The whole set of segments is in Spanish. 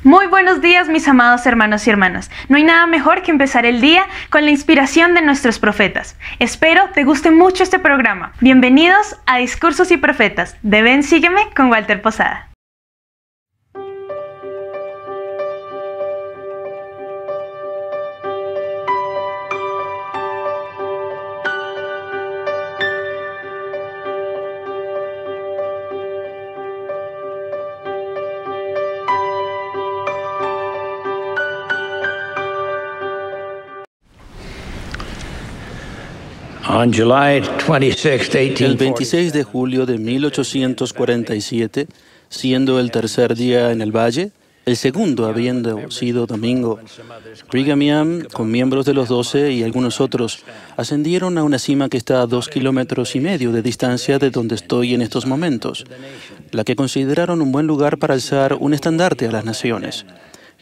Muy buenos días, mis amados hermanos y hermanas. No hay nada mejor que empezar el día con la inspiración de nuestros profetas. Espero te guste mucho este programa. Bienvenidos a Discursos y Profetas de Ven Sígueme con Walter Posada. El 26 de julio de 1847, siendo el tercer día en el valle, el segundo habiendo sido domingo, Brigham Young, con miembros de los 12 y algunos otros, ascendieron a una cima que está a 2,5 kilómetros de distancia de donde estoy en estos momentos, la que consideraron un buen lugar para alzar un estandarte a las naciones.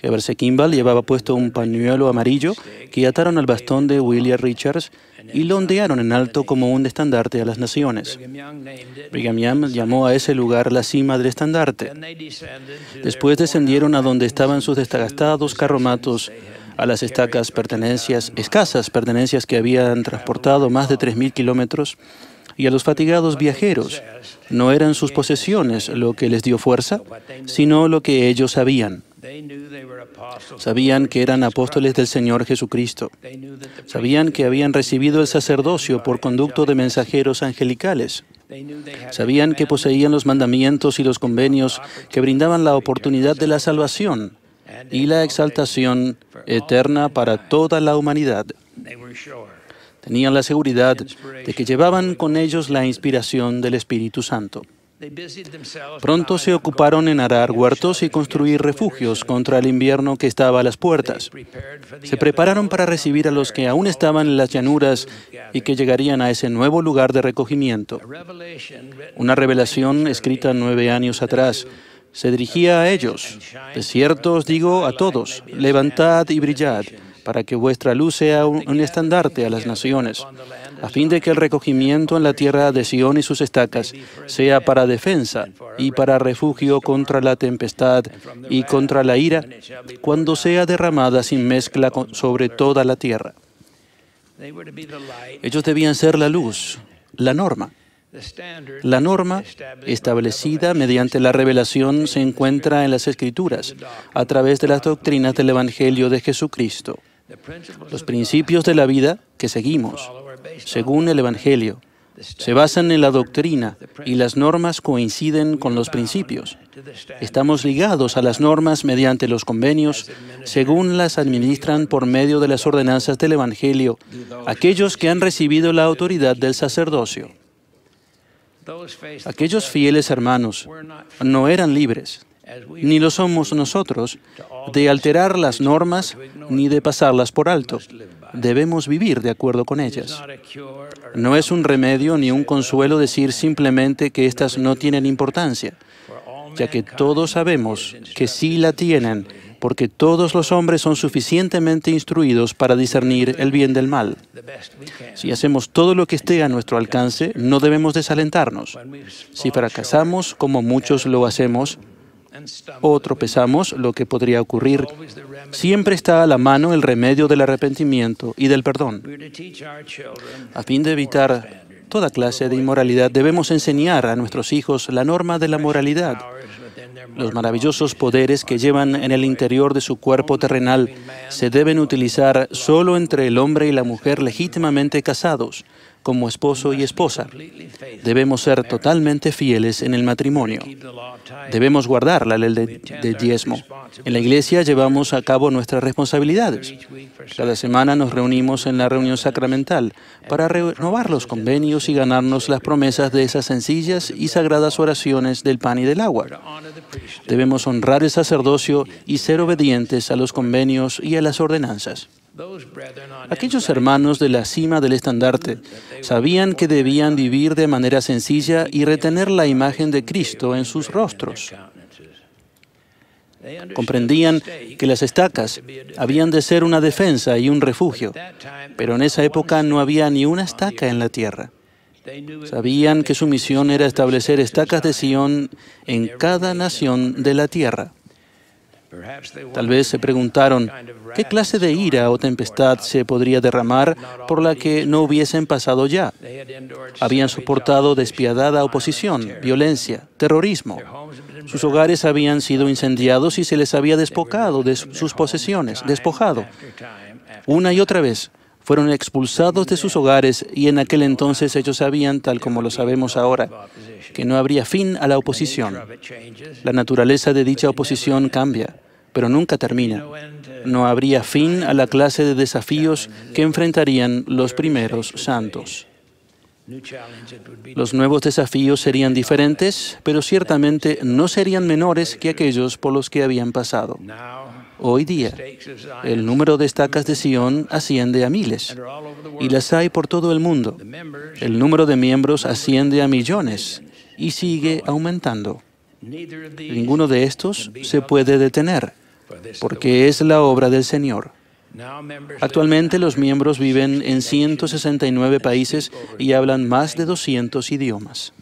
Heber C. Kimball llevaba puesto un pañuelo amarillo que ataron al bastón de William Richards y lo ondearon en alto como un estandarte a las naciones. Brigham Young llamó a ese lugar la cima del estandarte. Después descendieron a donde estaban sus desgastados carromatos, a las escasas pertenencias que habían transportado más de 3,000 kilómetros, y a los fatigados viajeros. No eran sus posesiones lo que les dio fuerza, sino lo que ellos sabían. Sabían que eran apóstoles del Señor Jesucristo. Sabían que habían recibido el sacerdocio por conducto de mensajeros angelicales. Sabían que poseían los mandamientos y los convenios que brindaban la oportunidad de la salvación y la exaltación eterna para toda la humanidad. Tenían la seguridad de que llevaban con ellos la inspiración del Espíritu Santo. Pronto se ocuparon en arar huertos y construir refugios contra el invierno que estaba a las puertas. Se prepararon para recibir a los que aún estaban en las llanuras y que llegarían a ese nuevo lugar de recogimiento. Una revelación escrita 9 años atrás se dirigía a ellos. De cierto os digo a todos, levantad y brillad, para que vuestra luz sea un estandarte a las naciones, a fin de que el recogimiento en la tierra de Sión y sus estacas sea para defensa y para refugio contra la tempestad y contra la ira, cuando sea derramada sin mezcla sobre toda la tierra. Ellos debían ser la luz, la norma. La norma, establecida mediante la revelación, se encuentra en las Escrituras, a través de las doctrinas del Evangelio de Jesucristo. Los principios de la vida que seguimos, según el Evangelio, se basan en la doctrina y las normas coinciden con los principios. Estamos ligados a las normas mediante los convenios, según las administran por medio de las ordenanzas del Evangelio, aquellos que han recibido la autoridad del sacerdocio. Aquellos fieles hermanos no eran libres, ni lo somos nosotros, de alterar las normas ni de pasarlas por alto. Debemos vivir de acuerdo con ellas. No es un remedio ni un consuelo decir simplemente que éstas no tienen importancia, ya que todos sabemos que sí la tienen, porque todos los hombres son suficientemente instruidos para discernir el bien del mal. Si hacemos todo lo que esté a nuestro alcance, no debemos desalentarnos. Si fracasamos, como muchos lo hacemos, o tropezamos, lo que podría ocurrir, siempre está a la mano el remedio del arrepentimiento y del perdón. A fin de evitar toda clase de inmoralidad, debemos enseñar a nuestros hijos la norma de la moralidad. Los maravillosos poderes que llevan en el interior de su cuerpo terrenal se deben utilizar solo entre el hombre y la mujer legítimamente casados, como esposo y esposa. Debemos ser totalmente fieles en el matrimonio. Debemos guardar la ley de diezmo. En la iglesia llevamos a cabo nuestras responsabilidades. Cada semana nos reunimos en la reunión sacramental para renovar los convenios y ganarnos las promesas de esas sencillas y sagradas oraciones del pan y del agua. Debemos honrar el sacerdocio y ser obedientes a los convenios y a las ordenanzas. Aquellos hermanos de la cima del estandarte sabían que debían vivir de manera sencilla y retener la imagen de Cristo en sus rostros. Comprendían que las estacas habían de ser una defensa y un refugio, pero en esa época no había ni una estaca en la tierra. Sabían que su misión era establecer estacas de Sión en cada nación de la tierra. Tal vez se preguntaron, ¿qué clase de ira o tempestad se podría derramar por la que no hubiesen pasado ya? Habían soportado despiadada oposición, violencia, terrorismo. Sus hogares habían sido incendiados y se les había despojado de sus posesiones, despojado. Una y otra vez fueron expulsados de sus hogares y en aquel entonces ellos sabían, tal como lo sabemos ahora, que no habría fin a la oposición. La naturaleza de dicha oposición cambia, pero nunca termina. No habría fin a la clase de desafíos que enfrentarían los primeros santos. Los nuevos desafíos serían diferentes, pero ciertamente no serían menores que aquellos por los que habían pasado. Hoy día, el número de estacas de Sion asciende a miles, y las hay por todo el mundo. El número de miembros asciende a millones, y sigue aumentando. Ninguno de estos se puede detener, porque es la obra del Señor. Actualmente los miembros viven en 169 países y hablan más de 200 idiomas.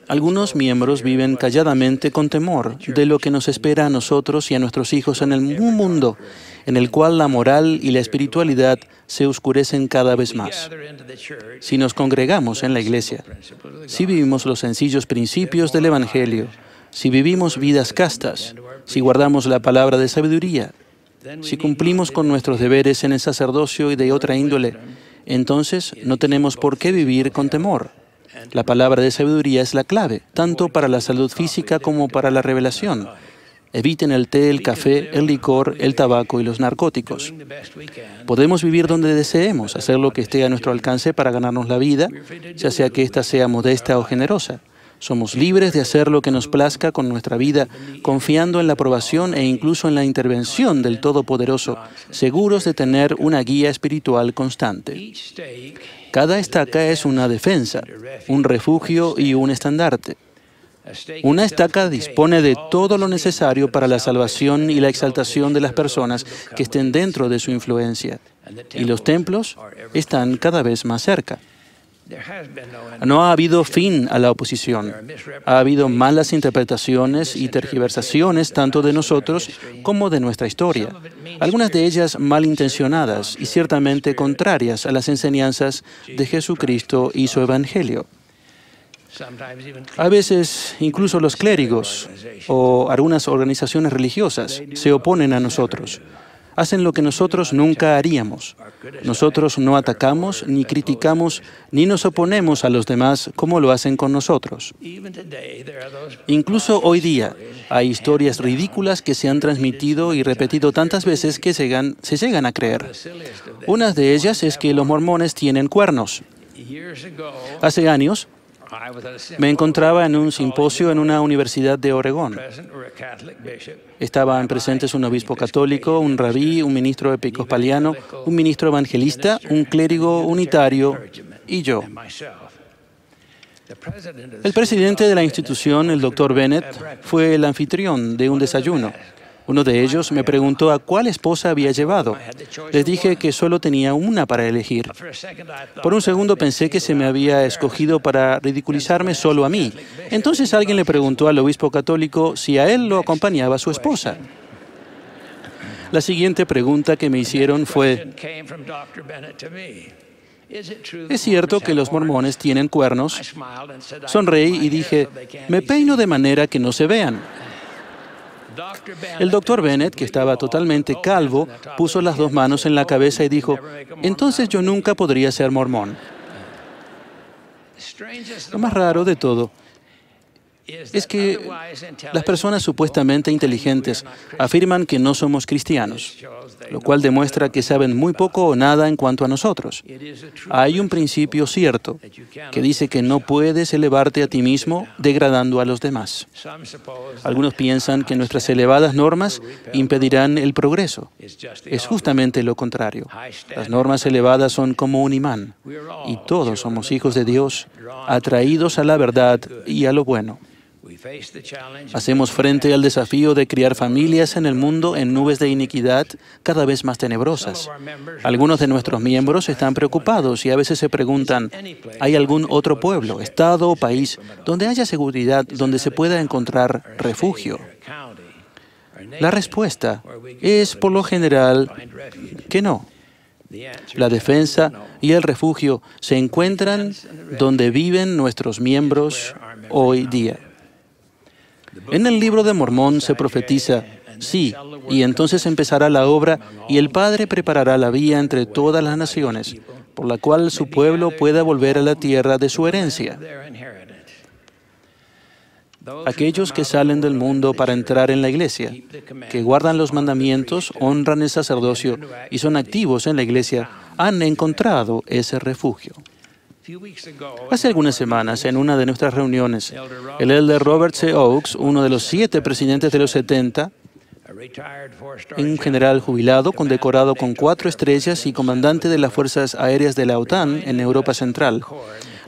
Algunos miembros viven calladamente con temor de lo que nos espera a nosotros y a nuestros hijos en un mundo en el cual la moral y la espiritualidad se oscurecen cada vez más. Si nos congregamos en la iglesia, si vivimos los sencillos principios del Evangelio, si vivimos vidas castas, si guardamos la palabra de sabiduría, si cumplimos con nuestros deberes en el sacerdocio y de otra índole, entonces no tenemos por qué vivir con temor. La palabra de sabiduría es la clave, tanto para la salud física como para la revelación. Eviten el té, el café, el licor, el tabaco y los narcóticos. Podemos vivir donde deseemos, hacer lo que esté a nuestro alcance para ganarnos la vida, ya sea que ésta sea modesta o generosa. Somos libres de hacer lo que nos plazca con nuestra vida, confiando en la aprobación e incluso en la intervención del Todopoderoso, seguros de tener una guía espiritual constante. Cada estaca es una defensa, un refugio y un estandarte. Una estaca dispone de todo lo necesario para la salvación y la exaltación de las personas que estén dentro de su influencia, y los templos están cada vez más cerca. No ha habido fin a la oposición. Ha habido malas interpretaciones y tergiversaciones tanto de nosotros como de nuestra historia. Algunas de ellas malintencionadas y ciertamente contrarias a las enseñanzas de Jesucristo y su Evangelio. A veces, incluso los clérigos o algunas organizaciones religiosas se oponen a nosotros. Hacen lo que nosotros nunca haríamos. Nosotros no atacamos, ni criticamos, ni nos oponemos a los demás como lo hacen con nosotros. Incluso hoy día hay historias ridículas que se han transmitido y repetido tantas veces que se llegan a creer. Una de ellas es que los mormones tienen cuernos. Hace años, me encontraba en un simposio en una universidad de Oregón. Estaban presentes un obispo católico, un rabí, un ministro episcopaliano, un ministro evangelista, un clérigo unitario y yo. El presidente de la institución, el Dr. Bennett, fue el anfitrión de un desayuno. Uno de ellos me preguntó a cuál esposa había llevado. Les dije que solo tenía una para elegir. Por un segundo pensé que se me había escogido para ridiculizarme solo a mí. Entonces alguien le preguntó al obispo católico si a él lo acompañaba su esposa. La siguiente pregunta que me hicieron fue: ¿es cierto que los mormones tienen cuernos? Sonreí y dije: me peino de manera que no se vean. El Dr. Bennett, que estaba totalmente calvo, puso las dos manos en la cabeza y dijo: entonces yo nunca podría ser mormón. Lo más raro de todo es que las personas supuestamente inteligentes afirman que no somos cristianos, lo cual demuestra que saben muy poco o nada en cuanto a nosotros. Hay un principio cierto que dice que no puedes elevarte a ti mismo degradando a los demás. Algunos piensan que nuestras elevadas normas impedirán el progreso. Es justamente lo contrario. Las normas elevadas son como un imán, y todos somos hijos de Dios, atraídos a la verdad y a lo bueno. Hacemos frente al desafío de criar familias en el mundo en nubes de iniquidad cada vez más tenebrosas. Algunos de nuestros miembros están preocupados y a veces se preguntan: ¿hay algún otro pueblo, estado o país donde haya seguridad, donde se pueda encontrar refugio? La respuesta es, por lo general, que no. La defensa y el refugio se encuentran donde viven nuestros miembros hoy día. En el libro de Mormón se profetiza: sí, y entonces empezará la obra, y el Padre preparará la vía entre todas las naciones, por la cual su pueblo pueda volver a la tierra de su herencia. Aquellos que salen del mundo para entrar en la iglesia, que guardan los mandamientos, honran el sacerdocio y son activos en la iglesia, han encontrado ese refugio. Hace algunas semanas, en una de nuestras reuniones, el elder Robert C. Oakes, uno de los 7 presidentes de los 70, un general jubilado, condecorado con 4 estrellas y comandante de las Fuerzas Aéreas de la OTAN en Europa Central,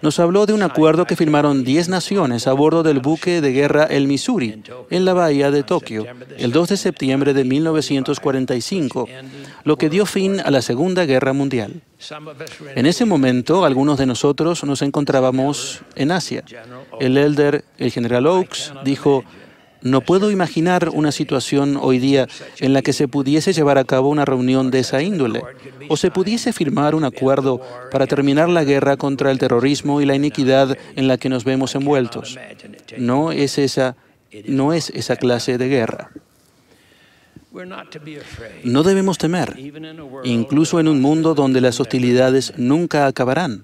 nos habló de un acuerdo que firmaron 10 naciones a bordo del buque de guerra el Missouri, en la bahía de Tokio, el 2 de septiembre de 1945, lo que dio fin a la Segunda Guerra Mundial. En ese momento, algunos de nosotros nos encontrábamos en Asia. El general Oakes, dijo: no puedo imaginar una situación hoy día en la que se pudiese llevar a cabo una reunión de esa índole, o se pudiese firmar un acuerdo para terminar la guerra contra el terrorismo y la iniquidad en la que nos vemos envueltos. No es esa clase de guerra. No debemos temer, incluso en un mundo donde las hostilidades nunca acabarán.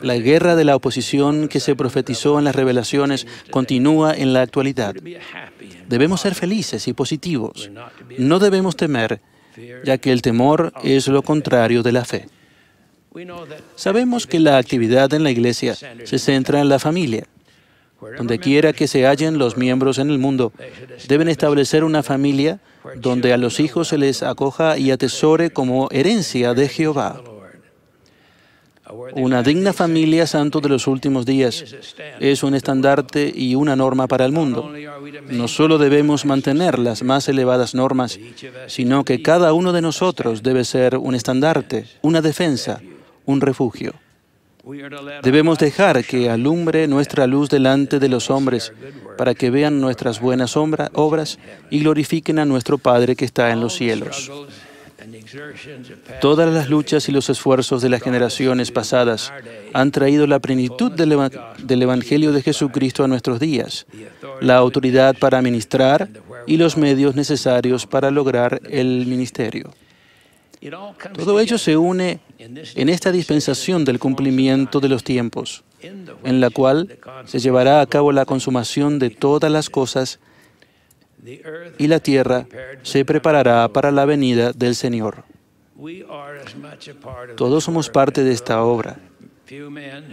La guerra de la oposición que se profetizó en las revelaciones continúa en la actualidad. Debemos ser felices y positivos. No debemos temer, ya que el temor es lo contrario de la fe. Sabemos que la actividad en la iglesia se centra en la familia. Donde quiera que se hallen los miembros en el mundo, deben establecer una familia donde a los hijos se les acoja y atesore como herencia de Jehová. Una digna familia, santo de los últimos días, es un estandarte y una norma para el mundo. No solo debemos mantener las más elevadas normas, sino que cada uno de nosotros debe ser un estandarte, una defensa, un refugio. Debemos dejar que alumbre nuestra luz delante de los hombres para que vean nuestras buenas obras y glorifiquen a nuestro Padre que está en los cielos. Todas las luchas y los esfuerzos de las generaciones pasadas han traído la plenitud del Evangelio de Jesucristo a nuestros días, la autoridad para ministrar y los medios necesarios para lograr el ministerio. Todo ello se une en esta dispensación del cumplimiento de los tiempos, en la cual se llevará a cabo la consumación de todas las cosas y la tierra se preparará para la venida del Señor. Todos somos parte de esta obra,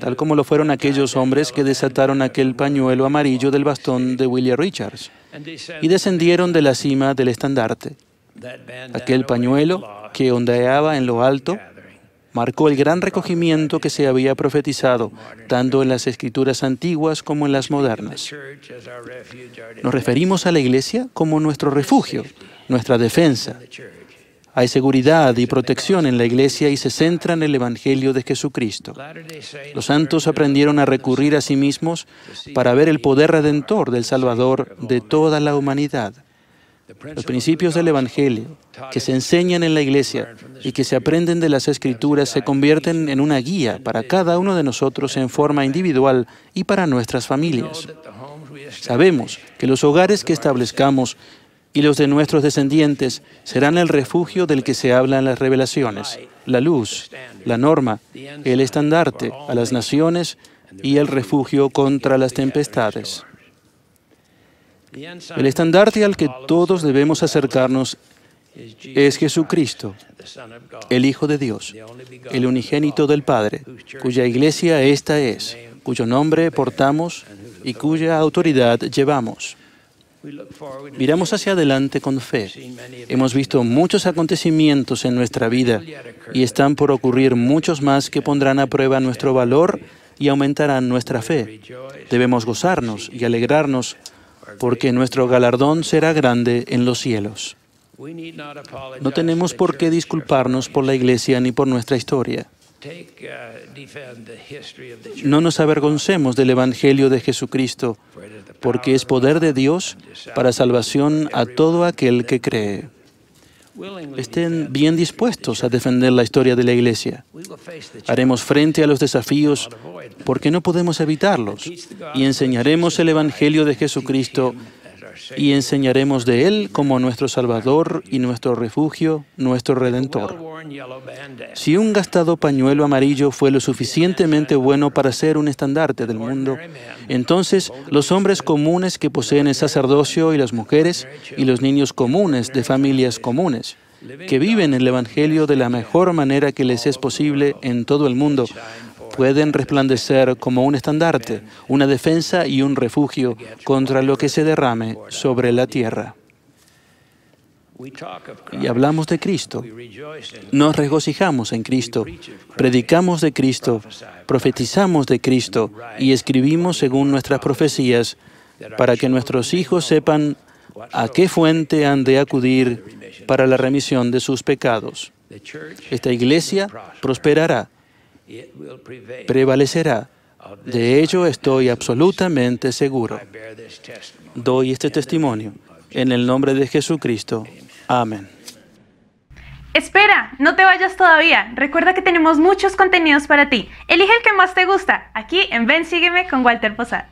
tal como lo fueron aquellos hombres que desataron aquel pañuelo amarillo del bastón de William Richards y descendieron de la cima del estandarte. Aquel pañuelo que ondeaba en lo alto marcó el gran recogimiento que se había profetizado, tanto en las escrituras antiguas como en las modernas. Nos referimos a la iglesia como nuestro refugio, nuestra defensa. Hay seguridad y protección en la iglesia y se centra en el Evangelio de Jesucristo. Los santos aprendieron a recurrir a sí mismos para ver el poder redentor del Salvador de toda la humanidad. Los principios del Evangelio que se enseñan en la iglesia y que se aprenden de las Escrituras se convierten en una guía para cada uno de nosotros en forma individual y para nuestras familias. Sabemos que los hogares que establezcamos y los de nuestros descendientes serán el refugio del que se habla en las revelaciones, la luz, la norma, el estandarte a las naciones y el refugio contra las tempestades. El estandarte al que todos debemos acercarnos es Jesucristo, el Hijo de Dios, el unigénito del Padre, cuya iglesia esta es, cuyo nombre portamos y cuya autoridad llevamos. Miramos hacia adelante con fe. Hemos visto muchos acontecimientos en nuestra vida y están por ocurrir muchos más que pondrán a prueba nuestro valor y aumentarán nuestra fe. Debemos gozarnos y alegrarnos porque nuestro galardón será grande en los cielos. No tenemos por qué disculparnos por la iglesia ni por nuestra historia. No nos avergoncemos del Evangelio de Jesucristo, porque es poder de Dios para salvación a todo aquel que cree. Estén bien dispuestos a defender la historia de la Iglesia. Haremos frente a los desafíos porque no podemos evitarlos y enseñaremos el Evangelio de Jesucristo y enseñaremos de Él como nuestro Salvador y nuestro refugio, nuestro Redentor. Si un gastado pañuelo amarillo fue lo suficientemente bueno para ser un estandarte del mundo, entonces los hombres comunes que poseen el sacerdocio y las mujeres y los niños comunes de familias comunes, que viven el Evangelio de la mejor manera que les es posible en todo el mundo, pueden resplandecer como un estandarte, una defensa y un refugio contra lo que se derrame sobre la tierra. Y hablamos de Cristo. Nos regocijamos en Cristo, predicamos de Cristo, profetizamos de Cristo y escribimos según nuestras profecías para que nuestros hijos sepan a qué fuente han de acudir para la remisión de sus pecados. Esta iglesia prosperará, prevalecerá. De ello estoy absolutamente seguro. Doy este testimonio en el nombre de Jesucristo. Amén. Espera, no te vayas todavía. Recuerda que tenemos muchos contenidos para ti. Elige el que más te gusta, aquí en Ven, Sígueme con Walter Posada.